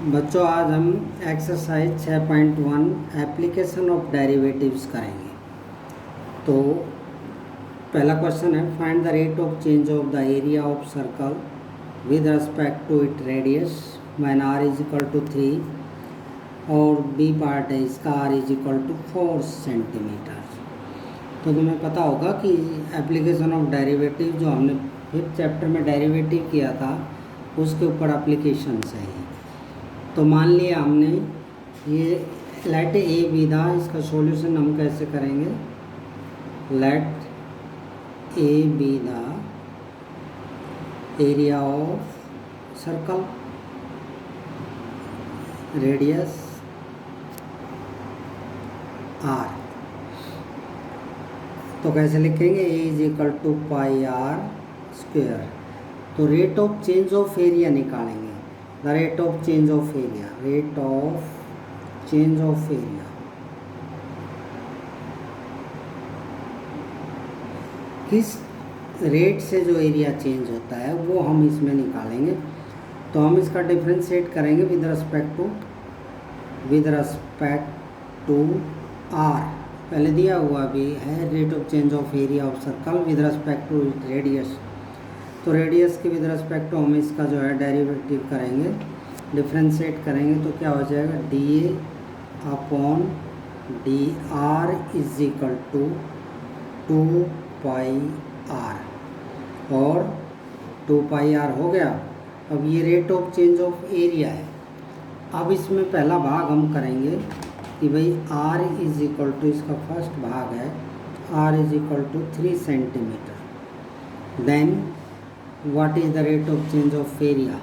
बच्चों आज हम एक्सरसाइज 6.1 एप्लीकेशन ऑफ डेरिवेटिव्स करेंगे। तो पहला क्वेश्चन है, find the rate of change of the area of circle with respect to it radius when r is equal to 3 और b part है इसका r is equal to 4 centimetre. तो तुम्हें पता होगा कि एप्लीकेशन ऑफ डेरिवेटिव जो हमने 5th चैप्टर में डेरिवेटिव किया था उसके ऊपर एप्लीकेशन है। तो मान लिया हमने ये लेट ए बी दा, इसका सॉल्यूशन हम कैसे करेंगे, let A be the area of circle radius R. तो कैसे लिखेंगे, A is equal to pi R square. तो rate of change of area निकालेंगे, the rate of change of area, rate of change of area किस rate से जो area change होता है वो हम इसमें निकालेंगे। तो हम इसका डिफरेंशिएट करेंगे विद रिस्पेक्ट टू आर। पहले दिया हुआ भी है rate of change of area of circle with respect to radius. तो रेडियस के विद रिस्पेक्ट टू हम इसका जो है डेरिवेटिव करेंगे, डिफरेंशिएट करेंगे। तो क्या हो जाएगा, d A upon D R is equal to 2 pi r, और 2 पाई आर हो गया। अब ये rate of change of area है। अब इसमें पहला भाग हम करेंगे कि भाई r इज इक्वल टू, इसका फर्स्ट भाग है r is equal to 3 centimetre. Then what is the rate of change of area.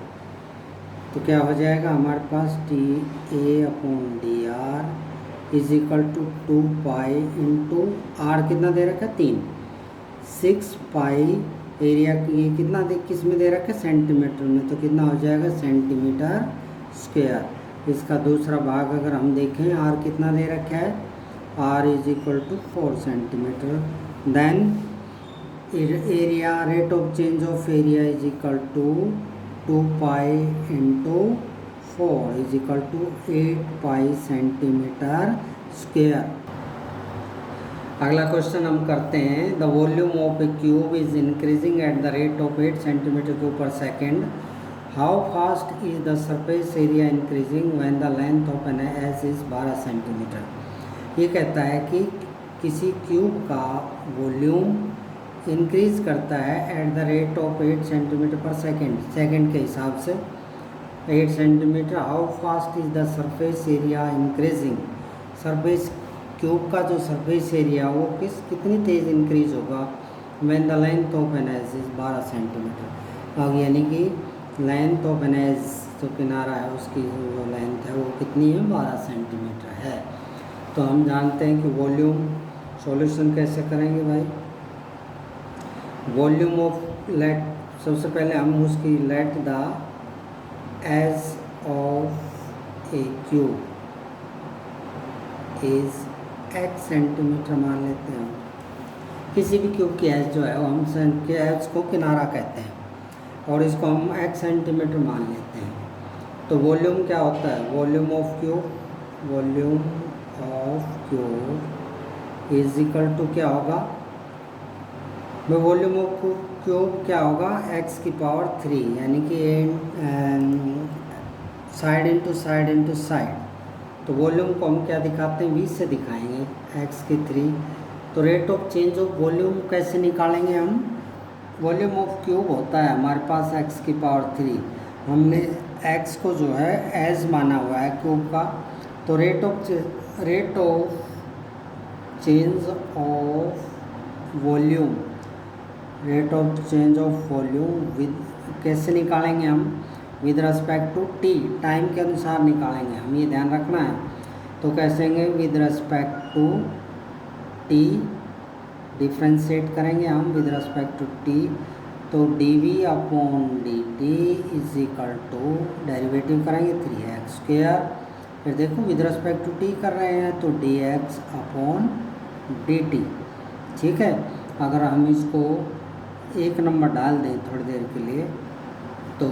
तो क्या हो जाएगा हमारे पास, D A upon D R is equal to 2 pi into R कितना दे रखा है 3, 6 पाई एरिया की ये कितना किस में दे रखा है, सेंटीमीटर में। तो कितना हो जाएगा, सेंटीमीटर स्क्वायर। इसका दूसरा भाग अगर हम देखें, आर कितना दे रखा है, R is equal to 4 centimetre. Then area, rate of change of area is equal to 2 pi into 4 is equal to 8 pi centimetre square. अगला क्वेश्चन हम करते हैं, the volume of a cube is increasing at the rate of 8 centimetre cube per second. How fast is the surface area increasing when the length of an S is 12 centimetre. ये कहता है कि किसी cube का volume increase करता है at the rate of 8 centimetre पर second, second के हिसाब से 8 centimetre. How fast is the surface area increasing. Surface cube का जो सरफेस एरिया वो कितनी तेज़ इंक्रीज होगा, when the length of an edge is 12 centimetre. अब यानी कि लेंथ ऑफ एन एज जो किनारा है उसकी जो लेंथ है वो कितनी है, 12 सेंटीमीटर है। तो हम जानते हैं कि वॉल्यूम सॉल्यूशन कैसे करेंगे भाई, वॉल्यूम ऑफ लेट, सबसे पहले हम उसकी let the edge of a cube is x centimetre मान लेते हैं। किसी भी क्यूब की एज जो है वो हम के एज को किनारा कहते हैं और इसको हम x सेंटीमीटर मान लेते हैं। तो वॉल्यूम क्या होता है, volume of cube, volume of cube is equal to क्या होगा, वॉल्यूम ऑफ क्यूब क्या होगा, x की पावर 3, यानी कि side into side into side. तो वॉल्यूम को हम क्या दिखाते हैं, 20 से दिखाएंगे, x की 3। तो rate of change of volume कैसे निकालेंगे हम, वॉल्यूम ऑफ क्यूब होता है हमारे पास x की पावर 3, हमने x को जो है एज माना हुआ है क्यूब का। तो rate of change of volume, rate of change of volume with कैसे निकालेंगे हम, with respect to t, time के अनुसार निकालेंगे, हम ये ध्यान रखना है। तो कैसे with respect to t, differentiate करेंगे हम विद रिस्पेक्ट टू टी। तो d v upon D T is equal to, derivative करेंगे 3x स्क्वायर। फिर देखो विद रिस्पेक्ट टू टी कर रहे हैं तो D x upon D T. ठीक है, अगर हम इसको एक नंबर डाल दें थोड़ी देर के लिए तो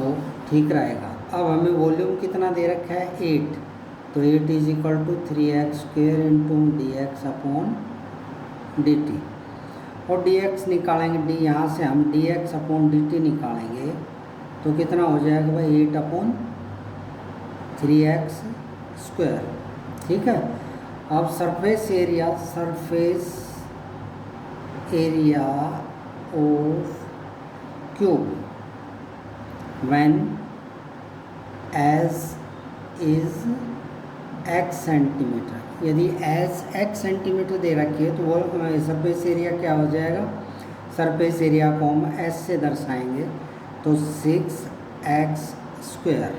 ठीक रहेगा। अब हमें वॉल्यूम कितना दे रखा है 8, तो 8 is equal to 3x² into dx upon dt। और dx निकालेंगे, डी यहाँ से हम dx अपॉन dt निकालेंगे तो कितना हो जाएगा भाई 8 अपॉन 3x²। ठीक है। अब surface area of cube when edge is x centimetre, यदि एज x सेंटीमीटर दे रखी है तो वो सरफेस एरिया क्या हो जाएगा, सरफेस एरिया को हम s से दर्शाएंगे तो 6x²।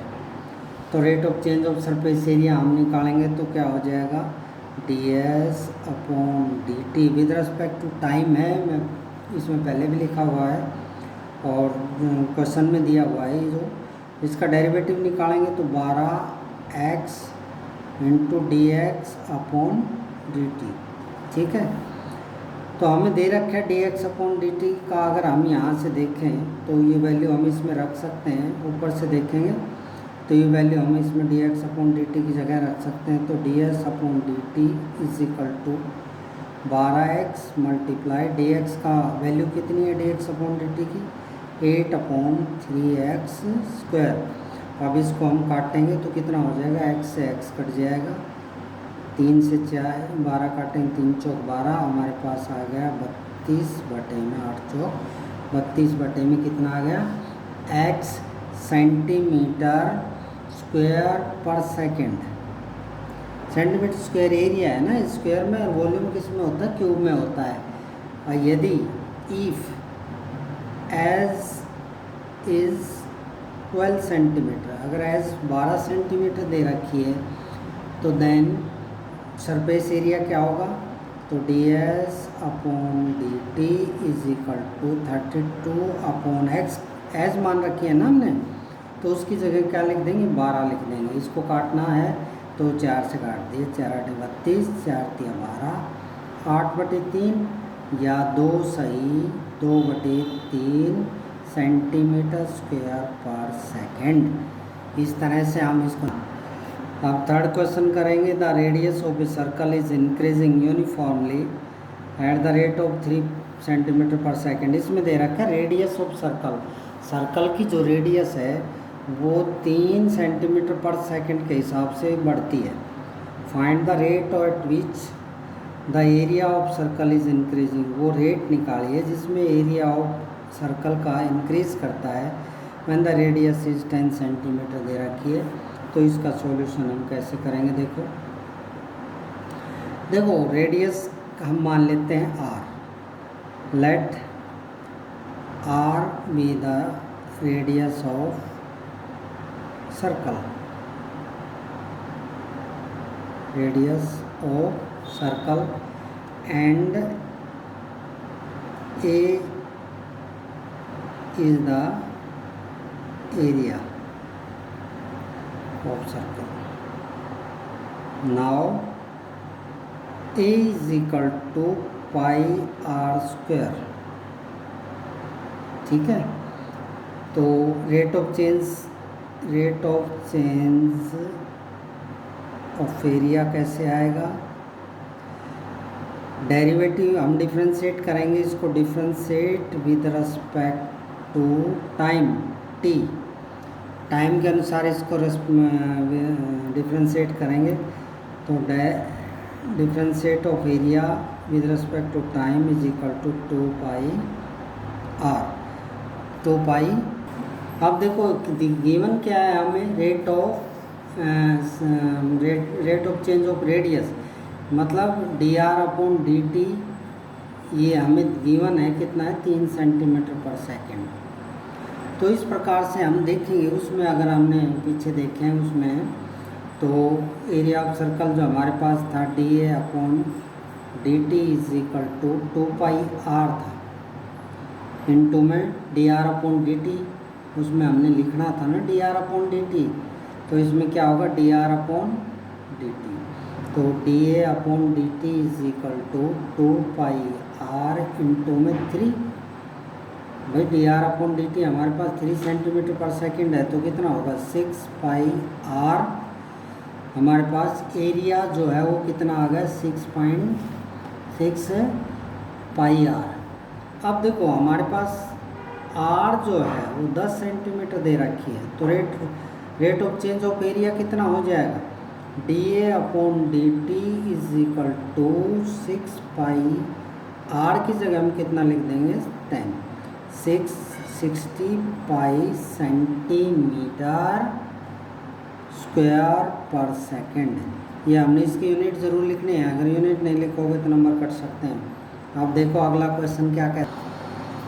तो rate of change of surface area हम निकालेंगे तो क्या हो जाएगा ds upon dt with respect to time है, मैं इसमें पहले भी लिखा हुआ है और क्वेश्चन में दिया हुआ है। जो इसका डेरिवेटिव निकालेंगे तो 12x into dx upon dt। ठीक है। तो हमें दे रखा है dx अपॉन dt का, अगर हम यहाँ से देखें तो ये वैल्यू हम इसमें रख सकते हैं, ऊपर से देखेंगे तो ये वैल्यू हम इसमें dx अपॉन dt की जगह रख सकते हैं। तो ds upon dt is equal to 12x multiply dx का वैल्यू कितनी है dx अपॉन dt की 8 अपॉन 3x²। अब इसको हम काटेंगे तो कितना हो जाएगा, x से x कट जाएगा, 3 से 4 12 काटेंगे, 3 चौक 12, हमारे पास आ गया 32/8 चौक 32/में कितना आ गया x सेंटीमीटर स्क्वायर पर सेकेंड। सेंटीमीटर स्क्वायर एरिया है ना स्क्वायर में, और वॉल्यूम किस में होता है, क्यूब में होता है। और यदि इफ एज इज 12 सेंटीमीटर, अगर एज 12 सेंटीमीटर दे रखी है तो देन सरफेस एरिया क्या होगा, तो ds upon dt is equal to 32 upon x, edge मान रखी है ना हमने, तो उसकी जगह क्या लिख देंगे 12 लिख देंगे। इसको काटना है तो 4 से काट दिए, 4 8 32, 4 3 12, 8/3 या 2 सही 2/3 सेंटीमीटर स्क्वायर पर सेकेंड। इस तरह से हम इसको। अब थर्ड क्वेश्चन करेंगे, the radius of a circle is increasing uniformly eight the rate of 3 centimetre पर सेकेंड। इसमें दे रखा है रेडियस ऑफ सर्कल, सर्कल की जो रेडियस है वो 3 सेंटीमीटर पर सेकेंड के हिसाब से बढ़ती है। Find the rate at which the area of circle is increasing, वो रेट निकालिए जिसमें एरिया ऑफ सर्कल का इंक्रीज करता है। When the radius is 10 centimetre दे रखी है, तो इसका सॉल्यूशन हम कैसे करेंगे, देखो रेडियस हम मान लेते हैं r, let r be the radius of circle, radius of circle and a is the area of circle. Now a is equal to pi r²। ठीक है। तो rate of change of area कैसे आएगा, derivative हम differentiate करेंगे इसको, differentiate with respect to time t, time के अनुसार इसको डिफ्रेंशिएट करेंगे। तो differentiate of area with respect to time is equal to 2 pi r, 2 pi. अब देखो गिवन क्या है हमें, rate of change of radius, मतलब dr अपॉन dt, ये हमें गिवन है कितना है 3 सेंटीमीटर पर सेकेंड। तो इस प्रकार से हम देखेंगे, उसमें अगर हमने पीछे देखें उसमें तो एरिया ऑफ सर्कल जो हमारे पास था dA upon dt is equal to 2 pi r था, इनटू में dr अपॉन dt, उसमें हमने लिखना था ना dr अपॉन dt, तो इसमें क्या होगा dr अपॉन dt, तो dA upon dt is equal to 2 pi r into में 3 भाई d r upon D t हमारे पास 3 सेंटीमीटर पर सेकेंड है, तो कितना होगा 6 पाई आर। हमारे पास एरिया जो है वो कितना आ गया 6.6 पाई आर। अब देखो हमारे पास आर जो है वो 10 सेंटीमीटर दे रखी है, तो rate of change of area कितना हो जाएगा, d A upon D T is equal to 6 pi r की जगह हम कितना लिख देंगे 10, 660 पाई सेंटीमीटर स्क्वायर पर सेकेंड। ये हमने इसकी यूनिट ज़रूर लिखनी है, अगर यूनिट नहीं लिखोगे तो नंबर कट सकते हैं। अब देखो अगला क्वेश्चन क्या कहता है।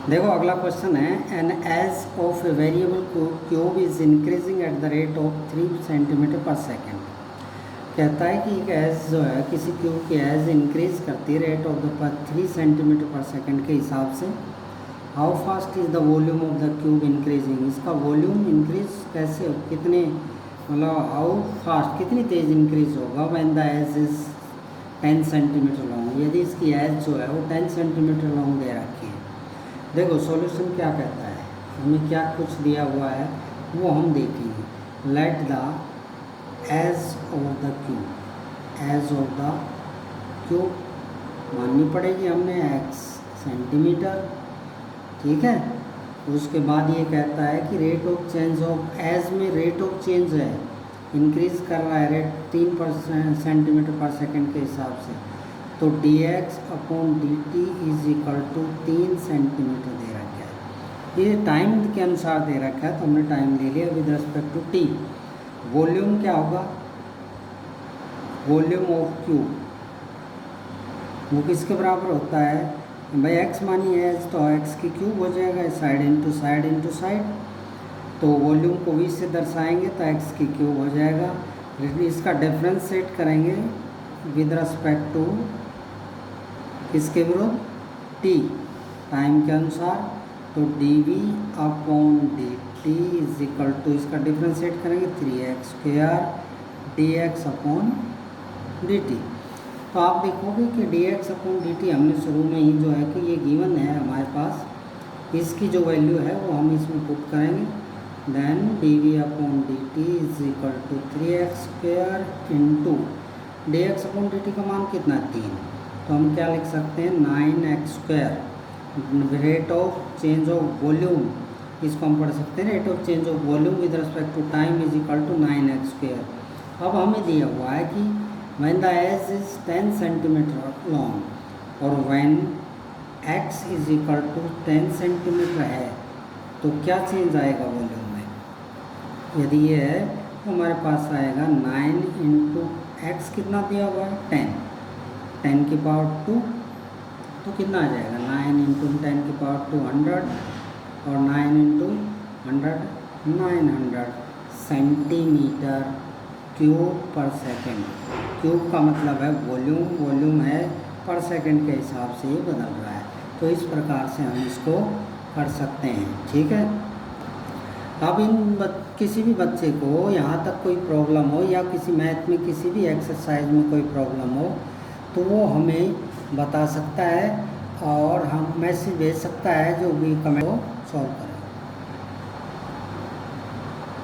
देखो अगला क्वेश्चन है, an edge of a variable cube is increasing at the rate of 3 centimetre पर सेकेंड। कहता है कि एक एज जो है किसी क्यूब की एज इंक्रीज करती है रेट ऑफ द 3 सेंटीमीटर पर सेकेंड के हिसाब से। How fast is the volume of the cube increasing. इसका वॉल्यूम इंक्रीज कैसे हो, कितने मतलब हाउ फास्ट कितनी तेज़ इंक्रीज होगा when the edge is 10 centimetre long. यदि इसकी एज जो है वो 10 सेंटीमीटर लॉन्ग दे रखी है। देखो सॉल्यूशन क्या कहता है, हमें क्या कुछ दिया हुआ है वो हम देखेंगे। Let the edge of the cube, edge of the cube माननी पड़ेगी हमने x सेंटीमीटर, ठीक है। उसके बाद ये कहता है कि rate of change of edge में रेट ऑफ चेंज है इंक्रीज कर रहा है रेट 3 सेंटीमीटर पर सेकेंड के हिसाब से, तो D x upon D T is equal to 3 centimetre दे रखा है। ये टाइम के अनुसार दे रखा है, तो हमने टाइम ले लिया with respect to t. Volume क्या होगा, वॉल्यूम ऑफ क्यूब वो किसके बराबर होता है भाई, एक्स मानी है तो एक्स की क्यूब हो जाएगा, side into side into side. तो वॉल्यूम को v से दर्शाएंगे तो एक्स की क्यूब हो जाएगा। इसका डिफरेंशिएट करेंगे विद रिस्पेक्ट टू किसके विरुद्ध, टी टाइम के अनुसार, तो d v upon D T is equal to इसका डिफरेंशिएट करेंगे 3x square d x upon D t. तो आप देखोगे कि d x upon D t हमने शुरू में ही जो है कि ये गिवन है हमारे पास, इसकी जो वैल्यू है वो हम इसमें पुट करेंगे। Then d v upon D T is equal to 3x square into d x upon D t का मान कितना 3, तो हम क्या लिख सकते हैं 9x square. Rate of change of volume इसको हम पढ़ सकते हैं, rate of change of volume with respect to time is equal to 9x square. अब हमें दिया हुआ है कि when the edge is 10 centimetre long और when x is equal to 10 centimetre है तो क्या चेंज आएगा वॉल्यूम में। यदि ये है तो हमारे पास आएगा 9 इंटू एक्स कितना दिया हुआ है 10 की पावर 2, तो कितना आ जाएगा 9 इंटू 10 की पावर 2 100 और 9 into 100 900 centimetre cube per second. Cube का मतलब है वॉल्यूम, वॉल्यूम है पर सेकेंड के हिसाब से ये बदल रहा है, तो इस प्रकार से हम इसको कर सकते हैं, ठीक है। अब किसी भी बच्चे को यहाँ तक कोई प्रॉब्लम हो या किसी मैथ में किसी भी एक्सरसाइज में कोई प्रॉब्लम हो तो वो हमें बता सकता है और हम मैसेज भेज सकता है, जो भी कमेंट को सॉल्व करें।